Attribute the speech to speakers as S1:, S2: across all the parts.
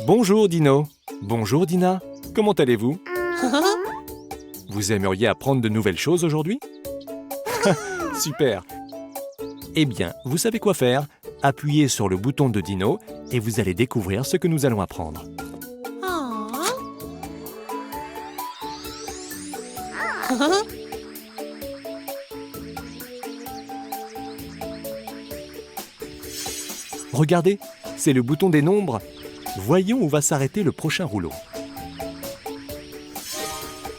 S1: Bonjour Dino. Bonjour Dina. Comment allez-vous? Vous aimeriez apprendre de nouvelles choses aujourd'hui? Super. Eh bien, vous savez quoi faire? Appuyez sur le bouton de Dino et vous allez découvrir ce que nous allons apprendre. Regardez, c'est le bouton des nombres. Voyons où va s'arrêter le prochain rouleau.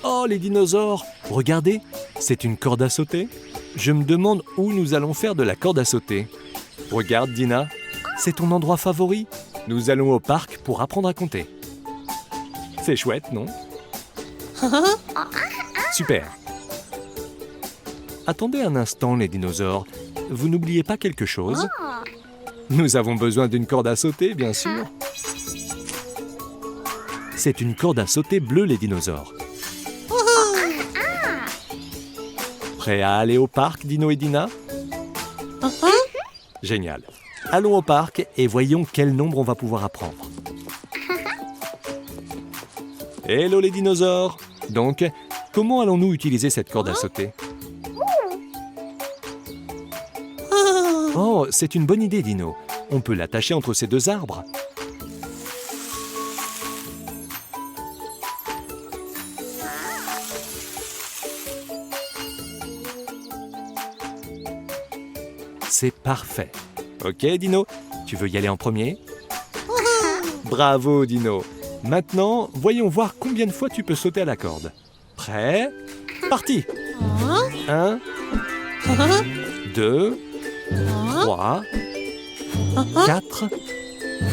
S1: Oh, les dinosaures! Regardez, c'est une corde à sauter. Je me demande où nous allons faire de la corde à sauter. Regarde, Dina, c'est ton endroit favori. Nous allons au parc pour apprendre à compter. C'est chouette, non? Super. Attendez un instant, les dinosaures. Vous n'oubliez pas quelque chose? Nous avons besoin d'une corde à sauter, bien sûr. C'est une corde à sauter bleue, les dinosaures. Prêts à aller au parc, Dino et Dina? Génial. Allons au parc et voyons quel nombre on va pouvoir apprendre. Hello les dinosaures! Donc, comment allons-nous utiliser cette corde à sauter? Oh, c'est une bonne idée, Dino. On peut l'attacher entre ces deux arbres. C'est parfait. Ok, Dino, tu veux y aller en premier? Bravo, Dino. Maintenant, voyons voir combien de fois tu peux sauter à la corde. Prêt? Parti! 1, 2, 3, 4,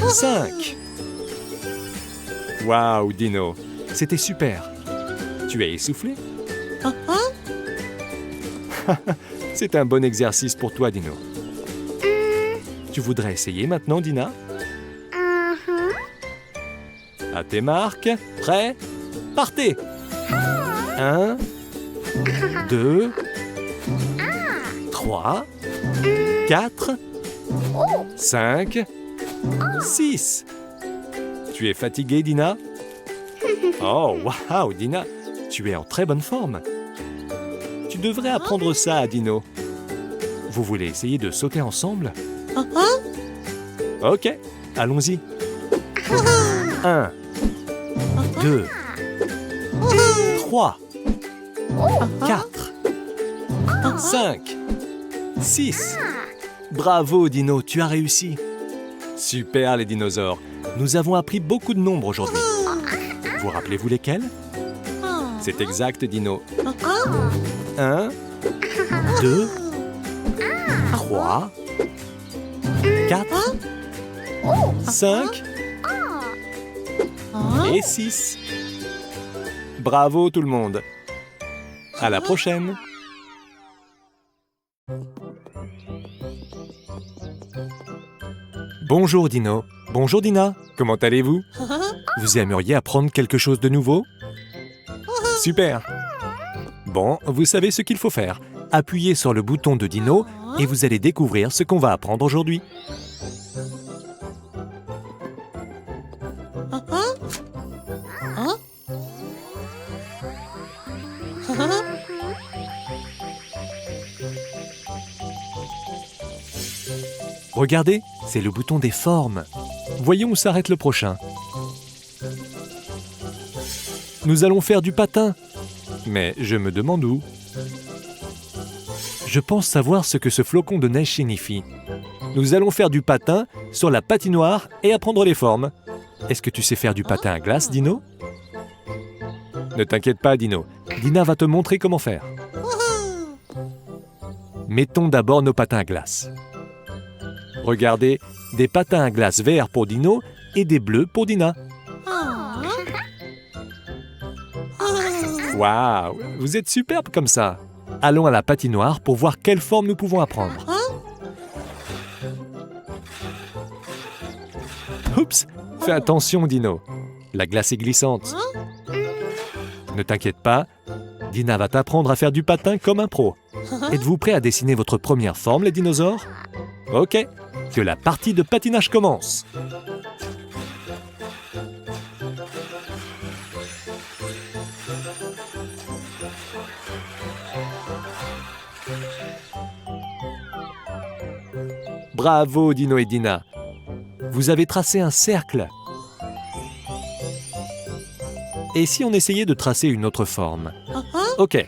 S1: 5. Waouh, Dino, c'était super. Tu es essoufflé? C'est un bon exercice pour toi, Dino. Tu voudrais essayer maintenant, Dina? À tes marques, prêt? Partez! 1, 2, 3, 4, 5, 6. Tu es fatiguée, Dina? Oh, waouh, Dina, tu es en très bonne forme. Tu devrais apprendre ça à Dino. Vous voulez essayer de sauter ensemble? Ok, allons-y. 1, 2, 3, 4, 5, 6. Bravo, Dino, tu as réussi. Super, les dinosaures. Nous avons appris beaucoup de nombres aujourd'hui. Vous rappelez-vous lesquels? C'est exact, Dino. 1, 2, 3, 4, 5 et 6. Bravo tout le monde. À la prochaine. Bonjour Dino. Bonjour Dina. Comment allez-vous? Vous aimeriez apprendre quelque chose de nouveau? Super. Bon, vous savez ce qu'il faut faire. Appuyez sur le bouton de Dino et vous allez découvrir ce qu'on va apprendre aujourd'hui. Regardez, c'est le bouton des formes. Voyons où s'arrête le prochain. Nous allons faire du patin. Mais je me demande où. Je pense savoir ce que ce flocon de neige signifie. Nous allons faire du patin sur la patinoire et apprendre les formes. Est-ce que tu sais faire du patin à glace, Dino? Ne t'inquiète pas, Dino. Dina va te montrer comment faire. Mettons d'abord nos patins à glace. Regardez, des patins à glace verts pour Dino et des bleus pour Dina. Waouh, vous êtes superbe comme ça. Allons à la patinoire pour voir quelle forme nous pouvons apprendre. Oups, fais attention, Dino. La glace est glissante. Ne t'inquiète pas, Dina va t'apprendre à faire du patin comme un pro. Êtes-vous prêts à dessiner votre première forme, les dinosaures? Ok, que la partie de patinage commence. Bravo, Dino et Dina. Vous avez tracé un cercle. Et si on essayait de tracer une autre forme? Ok.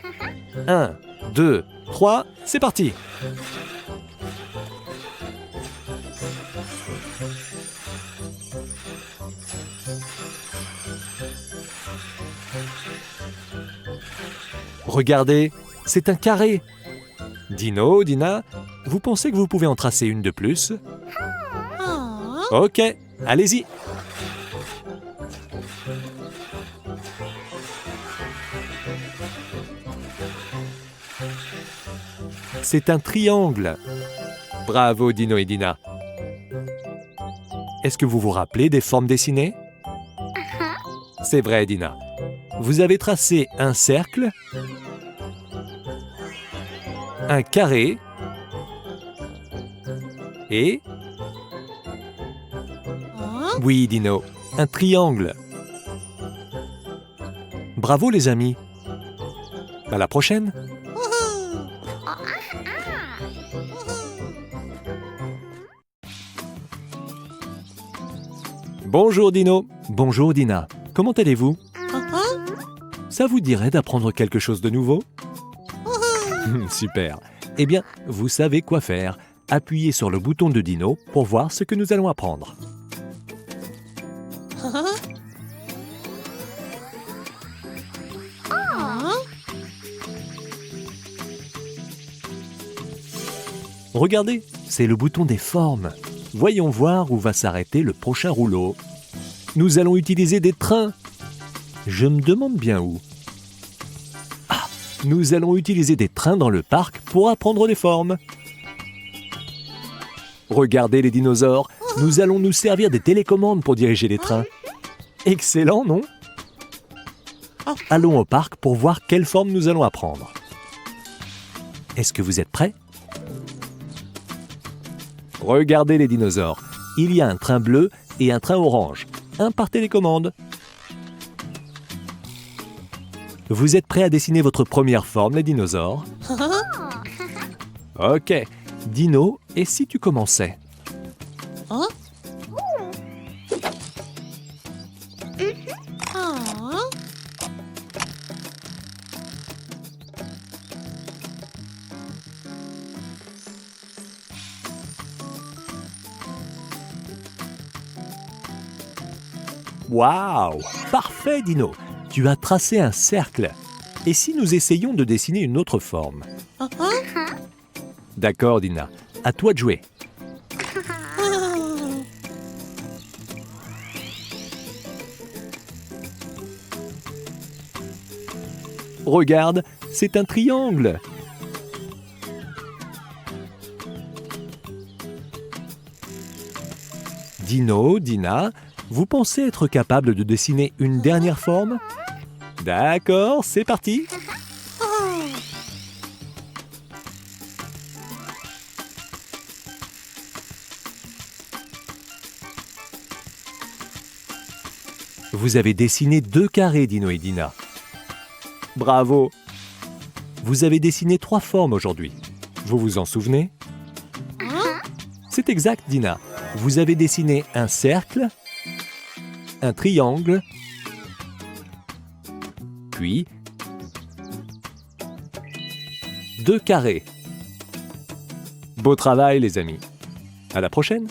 S1: 1, 2, 3, c'est parti. Regardez, c'est un carré. Dino, Dina, vous pensez que vous pouvez en tracer une de plus? Ok, allez-y. C'est un triangle. Bravo, Dino et Dina. Est-ce que vous vous rappelez des formes dessinées? C'est vrai, Dina. Vous avez tracé un cercle, un carré et... Oui, Dino, un triangle. Bravo, les amis. À la prochaine. Bonjour Dino. Bonjour Dina. Comment allez-vous? Ça vous dirait d'apprendre quelque chose de nouveau? Super. Eh bien, vous savez quoi faire. Appuyez sur le bouton de Dino pour voir ce que nous allons apprendre. Regardez, c'est le bouton des formes. Voyons voir où va s'arrêter le prochain rouleau. Nous allons utiliser des trains. Je me demande bien où. Ah, nous allons utiliser des trains dans le parc pour apprendre les formes. Regardez les dinosaures, nous allons nous servir des télécommandes pour diriger les trains. Excellent, non? Allons au parc pour voir quelle forme nous allons apprendre. Est-ce que vous êtes prêts? Regardez les dinosaures. Il y a un train bleu et un train orange. Un par télécommande. Vous êtes prêts à dessiner votre première forme, les dinosaures? Ok. Dino, et si tu commençais? Waouh! Parfait, Dino! Tu as tracé un cercle. Et si nous essayions de dessiner une autre forme? D'accord, Dina. À toi de jouer. Regarde, c'est un triangle. Dino, Dina, vous pensez être capable de dessiner une dernière forme? D'accord, c'est parti. Vous avez dessiné 2 carrés, Dino et Dina. Bravo! Vous avez dessiné 3 formes aujourd'hui. Vous vous en souvenez? C'est exact, Dina. Vous avez dessiné un cercle, un triangle, puis 2 carrés. Beau travail, les amis. À la prochaine.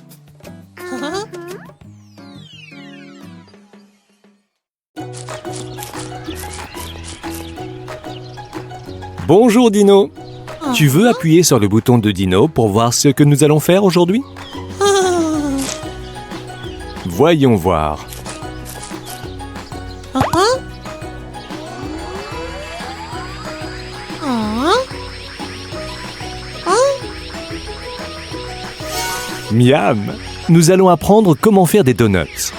S1: Bonjour Dino. Tu veux appuyer sur le bouton de Dino pour voir ce que nous allons faire aujourd'hui? Voyons voir. Miam! Nous allons apprendre comment faire des donuts.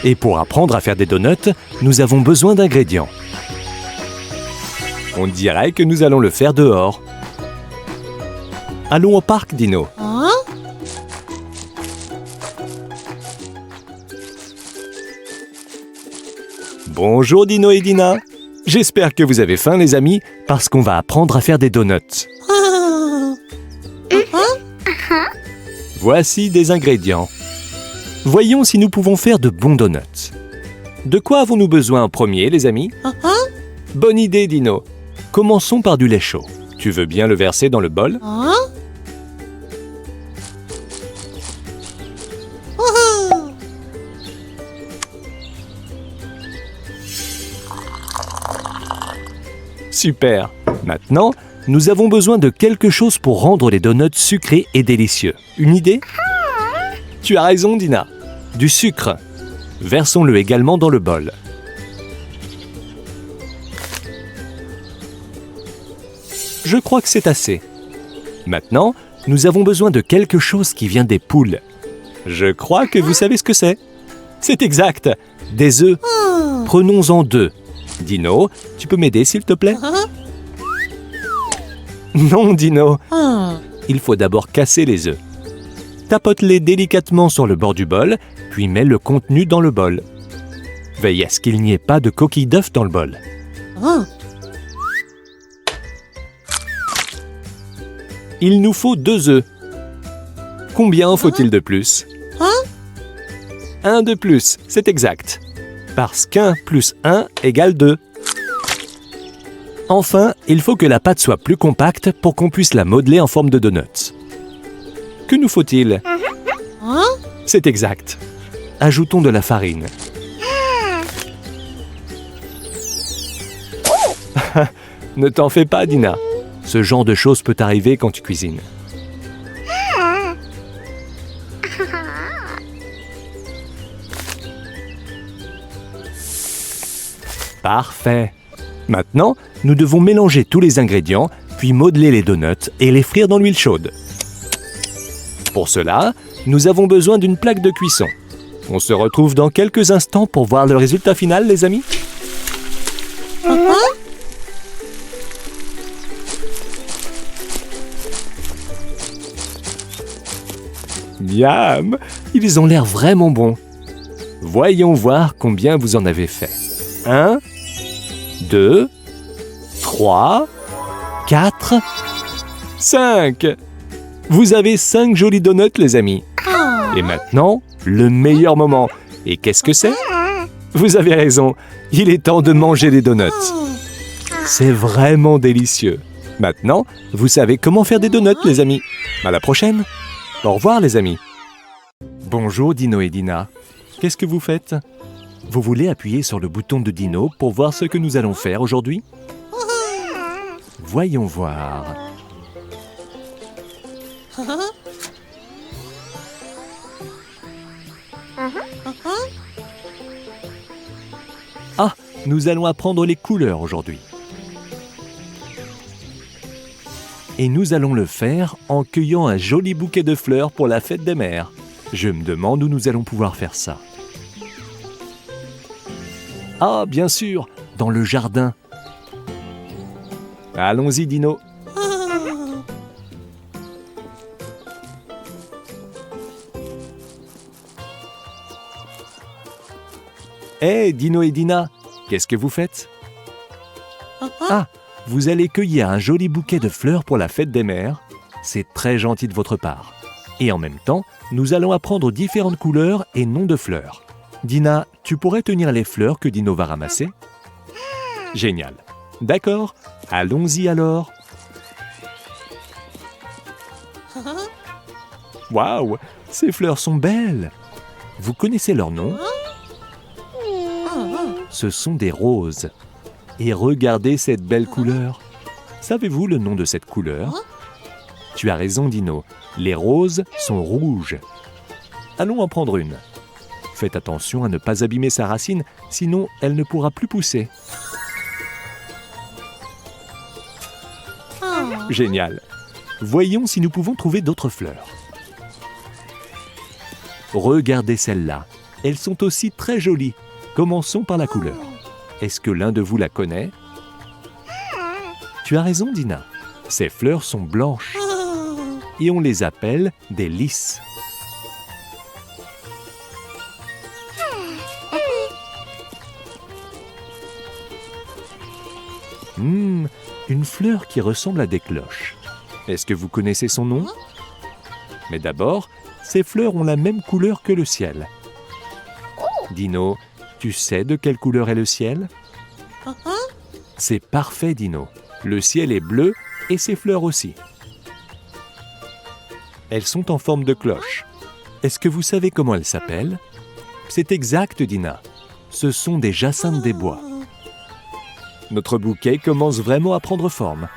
S1: Et pour apprendre à faire des donuts, nous avons besoin d'ingrédients. On dirait que nous allons le faire dehors. Allons au parc, Dino. Bonjour Dino et Dina. J'espère que vous avez faim, les amis, parce qu'on va apprendre à faire des donuts. Voici des ingrédients. Voyons si nous pouvons faire de bons donuts. De quoi avons-nous besoin en premier, les amis? Bonne idée, Dino. Commençons par du lait chaud. Tu veux bien le verser dans le bol? Super. Maintenant, nous avons besoin de quelque chose pour rendre les donuts sucrés et délicieux. Une idée? Tu as raison, Dina. Du sucre. Versons-le également dans le bol. Je crois que c'est assez. Maintenant, nous avons besoin de quelque chose qui vient des poules. Je crois que vous savez ce que c'est. C'est exact. Des œufs. Prenons-en 2. Dino, tu peux m'aider s'il te plaît? Non, Dino. Il faut d'abord casser les œufs. Tapote-les délicatement sur le bord du bol, puis mets le contenu dans le bol. Veille à ce qu'il n'y ait pas de coquilles d'œufs dans le bol. Il nous faut 2 œufs. Combien faut-il de plus? 1 de plus, c'est exact. Parce qu'1 plus 1 égale 2. Enfin, il faut que la pâte soit plus compacte pour qu'on puisse la modeler en forme de donut. Que nous faut-il? C'est exact. Ajoutons de la farine. Ne t'en fais pas, Dina. Ce genre de choses peut arriver quand tu cuisines. Parfait. Maintenant, nous devons mélanger tous les ingrédients, puis modeler les donuts et les frire dans l'huile chaude. Pour cela, nous avons besoin d'une plaque de cuisson. On se retrouve dans quelques instants pour voir le résultat final, les amis. Miam! Ils ont l'air vraiment bons. Voyons voir combien vous en avez fait. 1, 2, 3, 4, 5. Vous avez 5 jolis donuts, les amis. Et maintenant, le meilleur moment. Et qu'est-ce que c'est? Vous avez raison, il est temps de manger les donuts. C'est vraiment délicieux. Maintenant, vous savez comment faire des donuts, les amis. À la prochaine. Au revoir, les amis. Bonjour, Dino et Dina. Qu'est-ce que vous faites? Vous voulez appuyer sur le bouton de Dino pour voir ce que nous allons faire aujourd'hui? Voyons voir. Ah, nous allons apprendre les couleurs aujourd'hui. Et nous allons le faire en cueillant un joli bouquet de fleurs pour la fête des mères. Je me demande où nous allons pouvoir faire ça. Ah, bien sûr, dans le jardin. Allons-y, Dino. Hé, Dino et Dina, qu'est-ce que vous faites? Ah, vous allez cueillir un joli bouquet de fleurs pour la fête des mères. C'est très gentil de votre part. Et en même temps, nous allons apprendre différentes couleurs et noms de fleurs. Dina, tu pourrais tenir les fleurs que Dino va ramasser? Génial. D'accord, allons-y alors. Waouh, ces fleurs sont belles. Vous connaissez leur nom? Ce sont des roses. Et regardez cette belle couleur. Savez-vous le nom de cette couleur? Tu as raison, Dino. Les roses sont rouges. Allons en prendre une. Faites attention à ne pas abîmer sa racine, sinon elle ne pourra plus pousser. Génial. Voyons si nous pouvons trouver d'autres fleurs. Regardez celles-là. Elles sont aussi très jolies. Commençons par la couleur. Est-ce que l'un de vous la connaît? Tu as raison, Dina. Ces fleurs sont blanches. Et on les appelle des lys. Une fleur qui ressemble à des cloches. Est-ce que vous connaissez son nom? Mais d'abord, ces fleurs ont la même couleur que le ciel. Dino, tu sais de quelle couleur est le ciel? C'est parfait, Dino. Le ciel est bleu et ses fleurs aussi. Elles sont en forme de cloche. Est-ce que vous savez comment elles s'appellent? C'est exact, Dina. Ce sont des jacinthes des bois. Notre bouquet commence vraiment à prendre forme.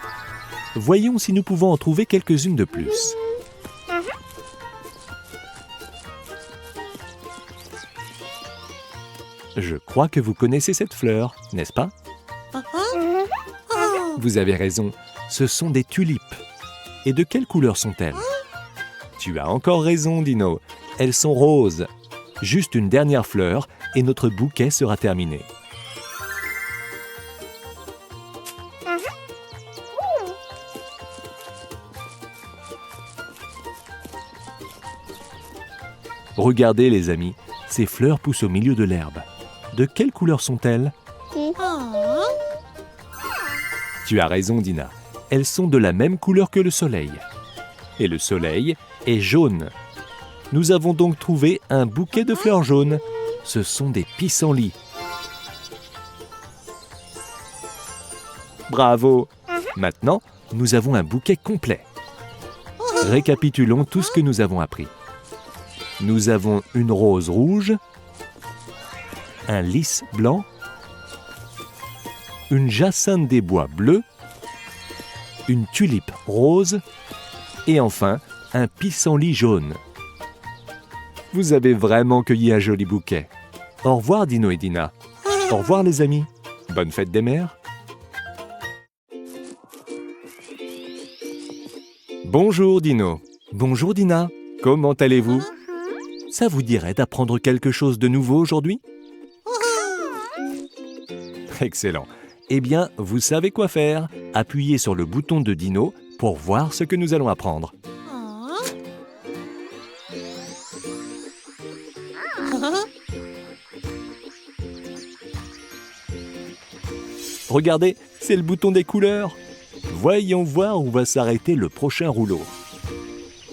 S1: Voyons si nous pouvons en trouver quelques-unes de plus. Je crois que vous connaissez cette fleur, n'est-ce pas? Vous avez raison, ce sont des tulipes. Et de quelle couleur sont-elles? Tu as encore raison, Dino. Elles sont roses. Juste une dernière fleur et notre bouquet sera terminé. Regardez les amis, ces fleurs poussent au milieu de l'herbe. De quelle couleur sont-elles? Tu as raison, Dina. Elles sont de la même couleur que le soleil. Et le soleil est jaune. Nous avons donc trouvé un bouquet de fleurs jaunes. Ce sont des pissenlits. Bravo! Maintenant, nous avons un bouquet complet. Récapitulons tout ce que nous avons appris. Nous avons une rose rouge, un lys blanc, une jacinthe des bois bleue, une tulipe rose et enfin un pissenlit jaune. Vous avez vraiment cueilli un joli bouquet. Au revoir Dino et Dina. Au revoir les amis. Bonne fête des mères. Bonjour Dino. Bonjour Dina. Comment allez-vous? Ça vous dirait d'apprendre quelque chose de nouveau aujourd'hui? Excellent. Eh bien, vous savez quoi faire. Appuyez sur le bouton de Dino pour voir ce que nous allons apprendre. Regardez, c'est le bouton des couleurs. Voyons voir où va s'arrêter le prochain rouleau.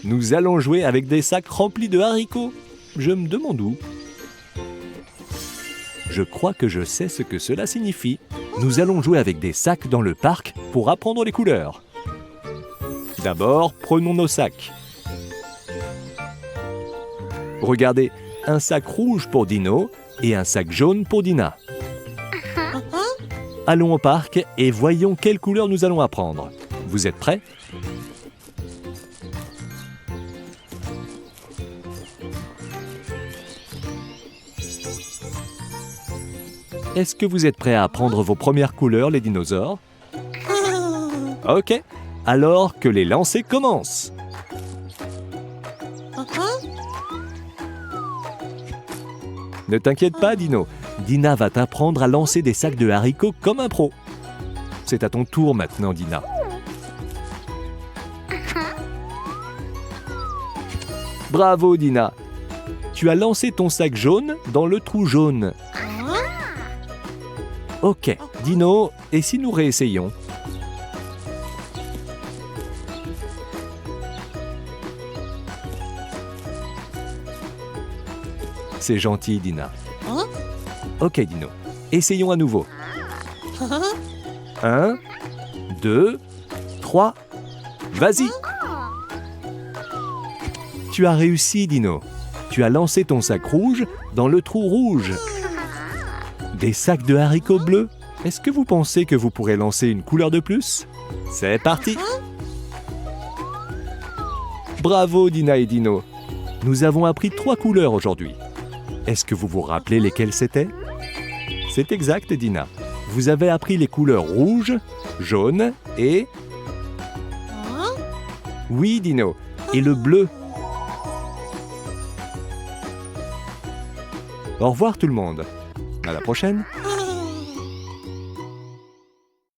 S1: Nous allons jouer avec des sacs remplis de haricots. Je me demande où. Je crois que je sais ce que cela signifie. Nous allons jouer avec des sacs dans le parc pour apprendre les couleurs. D'abord, prenons nos sacs. Regardez, un sac rouge pour Dino et un sac jaune pour Dina. Allons au parc et voyons quelle couleur nous allons apprendre. Vous êtes prêts? Est-ce que vous êtes prêts à apprendre vos premières couleurs, les dinosaures? Ok, alors que les lancers commencent. Ne t'inquiète pas, Dino. Dina va t'apprendre à lancer des sacs de haricots comme un pro. C'est à ton tour maintenant, Dina. Bravo, Dina. Tu as lancé ton sac jaune dans le trou jaune. Ok, Dino, et si nous réessayons? C'est gentil, Dina. Ok, Dino. Essayons à nouveau. 1, 2, 3. Vas-y! Tu as réussi, Dino. Tu as lancé ton sac rouge dans le trou rouge. Des sacs de haricots bleus. Est-ce que vous pensez que vous pourrez lancer une couleur de plus? C'est parti! Bravo, Dina et Dino. Nous avons appris 3 couleurs aujourd'hui. Est-ce que vous vous rappelez lesquelles c'était? C'est exact, Dina. Vous avez appris les couleurs rouge, jaune et... Oui, Dino. Et le bleu. Au revoir tout le monde. À la prochaine.